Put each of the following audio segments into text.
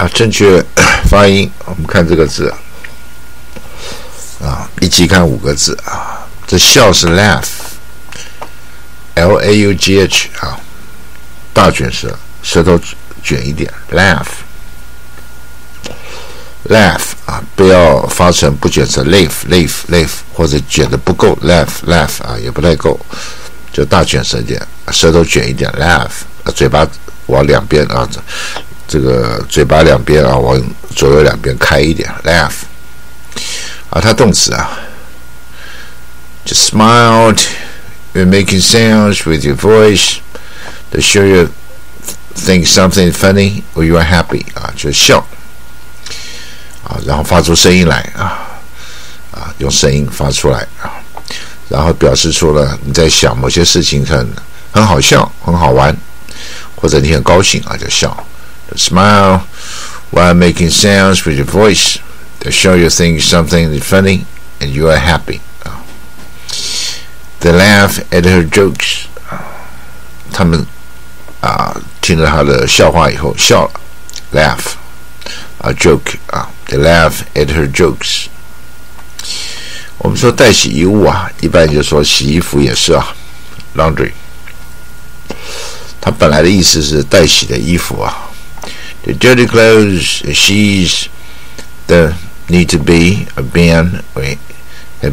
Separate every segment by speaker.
Speaker 1: 正确发音，我们看这个字一集看5个字这笑是 laugh，L-A-U-G-H 大卷舌，舌头卷一点 laugh 不要发成不卷舌 laugh 或者卷的不够 laugh 也不太够，就大卷舌一点，舌头卷一点 laugh， 嘴巴往两边这个嘴巴两边往左右两边开一点 laugh它动词just smiled you're making sounds with your voice to show you think something funny or you are happy 就笑然后发出声音来用声音发出来然后表示出了你在想某些事情很好笑很好玩或者你很高兴就笑Smile while making sounds with your voice to show you think something funny and you are happy. They laugh at her jokes. 他们听了她的笑话以后笑了 laugh joke they laugh at her jokes. 我们说代洗衣物一般就说洗衣服也是laundry. 它本来的意思是代洗的衣服The dirty clothes and sheets that need to be have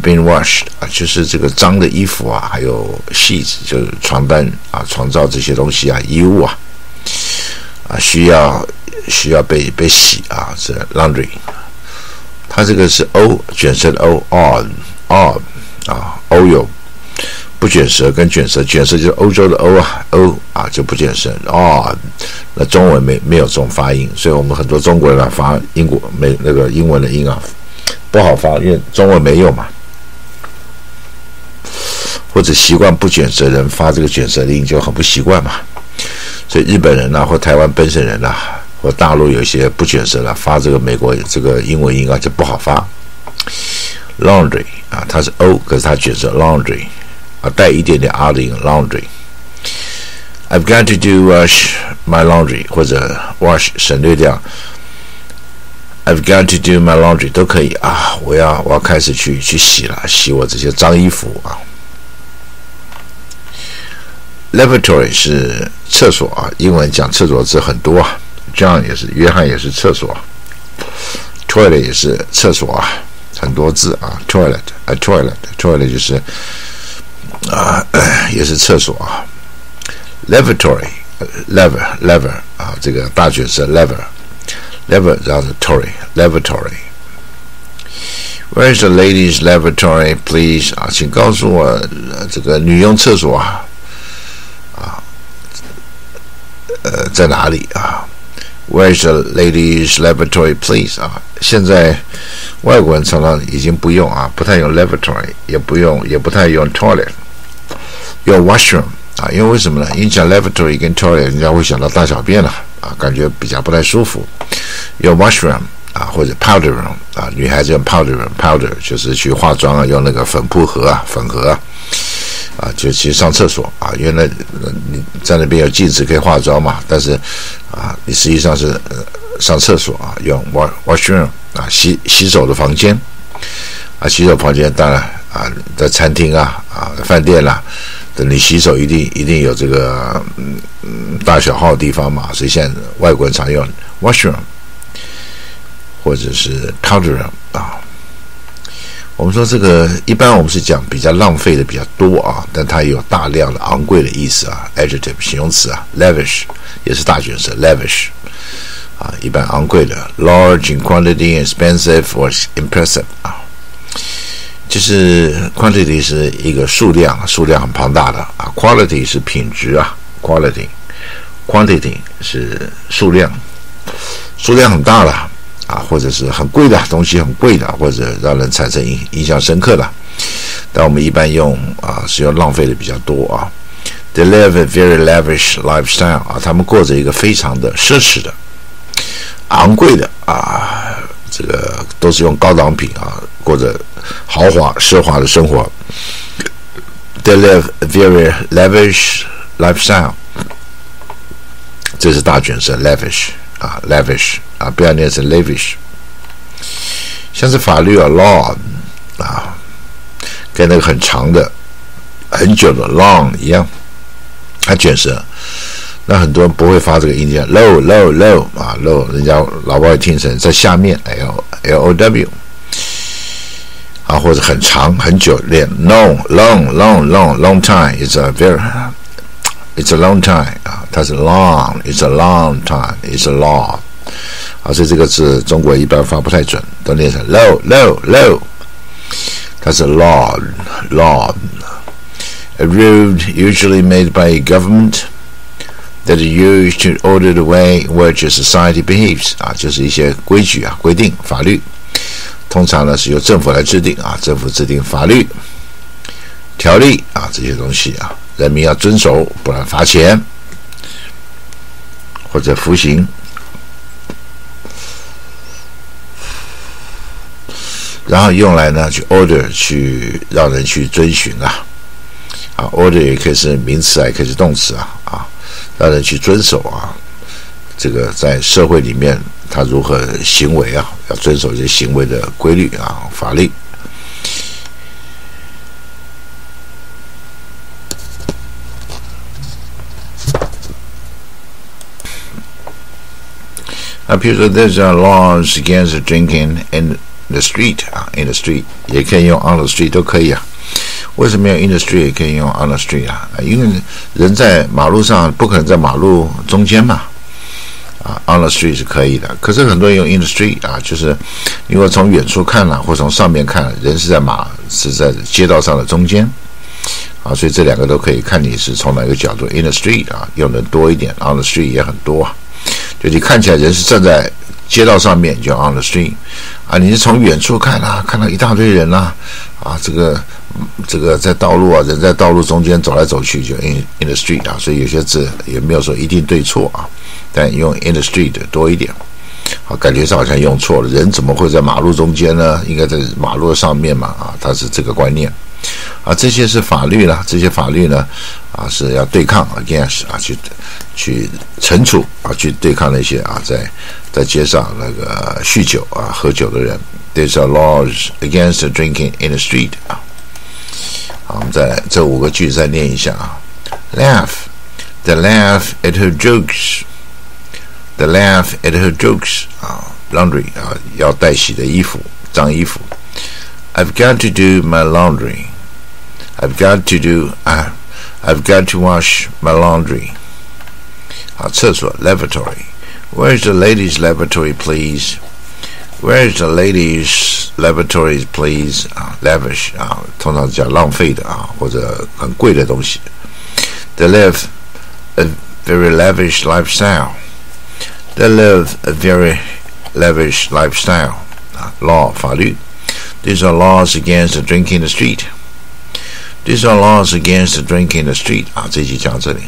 Speaker 1: been washed 就是这个脏的衣服还有 sheets 就是床单床罩这些东西衣物需要被洗是 laundry 它这个是 O 卷舌的 O O 有不卷舌跟卷舌，卷舌就是欧洲的欧就不卷舌那中文没有这种发音，所以我们很多中国人发英文的音不好发，因为中文没有嘛，或者习惯不卷舌人发这个卷舌的音就很不习惯嘛，所以日本人或台湾本省人或大陆有一些不卷舌发这个美国这个英文音就不好发。laundry 它是 O 可是它卷舌 laundry带一点点 R 的音 laundry I've got to do wash my laundry 或者 wash 省略掉 I've got to do my laundry 都可以我要开始去洗了，洗我这些脏衣服lavatory 是厕所英文讲厕所字很多John 也是，约翰也是厕所toilet 也是厕所很多字toilet 就是也是厕所lavatory lever 这个大卷舌 lever 然后是 lavatory Where's the ladies lavatory please 请告诉我这个女用厕所在哪里Where's the ladies lavatory please 现在外国人常常已经不用不太用 lavatory 也不太用 toilet用 washroom因为为什么呢？因为讲 lavatory 跟 toilet 人家会想到大小便感觉比较不太舒服，用 washroom或者 powder room 女孩子用 powder room powder 就是去化妆用那个粉扑盒粉盒就去上厕所因为你在那边有镜子可以化妆嘛，但是你实际上是上厕所用 washroom 洗手的房间洗手房间当然在餐厅饭店等你洗手一定有这个大小号的地方嘛，所以现在外国人常用 washroom 或者是 powder room我们说这个一般我们是讲比较浪费的比较多但它也有大量的昂贵的意思adjective 形容词lavish 也是大卷舌 lavish一般昂贵的 large in quantity expensive or impressive 就是 quantity 是一个数量很庞大的quality 是品质quantity 是数量很大了或者是很贵的东西很贵的，或者让人产生印象深刻的，但我们一般用是用浪费的比较多They live a very lavish lifestyle 他们过着一个非常的奢侈的昂贵的这个都是用高档品过着豪华奢华的生活 They live a very lavish lifestyle 这是大卷舌 lavish 啊 lavish 啊，不要念成 lavish。像是法律啊 law 啊，跟那个很长的很久的 long 一样，它卷舌，那很多人不会发这个音，叫 low low low 啊 low， 人家老外听成在下面 low 啊，或者很长很久练 long time it's a long time 啊，它是 long it's a long time it's a long 啊，所以这个字中国一般发不太准，都念成 low， 它是 law a rule usually made by a government that is used to order the way in which a society behaves 啊，就是一些规矩啊规定法律，通常呢是由政府来制定啊，政府制定法律条例啊这些东西啊，人民要遵守，不然罚钱或者服刑。然后用来呢去 order 去让人去遵循啊 order 也可以是名词也可以是动词啊让人去遵守啊，这个在社会里面他如何行为啊，要遵守这些行为的规律啊法律。比如说 there's laws against drinking in the street 啊 in the street 也可以用 on the street 都可以啊。为什么要 in the street 也可以用 on the street 啊？因为人在马路上不可能在马路中间嘛on the street 是可以的。可是很多人用 in the street 啊，就是如果从远处看或从上面看，人是在街道上的中间啊，所以这两个都可以看你是从哪个角度 in the street 啊，用的多一点 on the street 也很多啊。就你看起来人是站在街道上面就 on the street 啊，你是从远处看看到一大堆人这个在道路人在道路中间走来走去就 in the street 啊，所以有些字也没有说一定对错啊，但用 in the street 多一点，好，感觉上好像用错了，人怎么会在马路中间呢？应该在马路上面嘛它是这个观念啊，这些是法律啦，这些法律呢是要对抗 against 去惩处去对抗那些在街上那个酗酒喝酒的人。There's a laws against drinking in the street 好，我们再来这5个句再念一下Laugh They laugh at her jokes They laugh at her jokes Laundry 要带洗的衣服脏衣服。I've got to do my laundry I've got to wash my laundry 好，厕所 lavatory Where's the ladies' lavatory please Where's the ladies' lavatory please lavish 通常讲浪费的或者很贵的东西。They live a very lavish lifestyle They live a very lavish lifestyle Law 法律。These are laws against drinking in the street These are laws against drinking in the street 这集讲这里。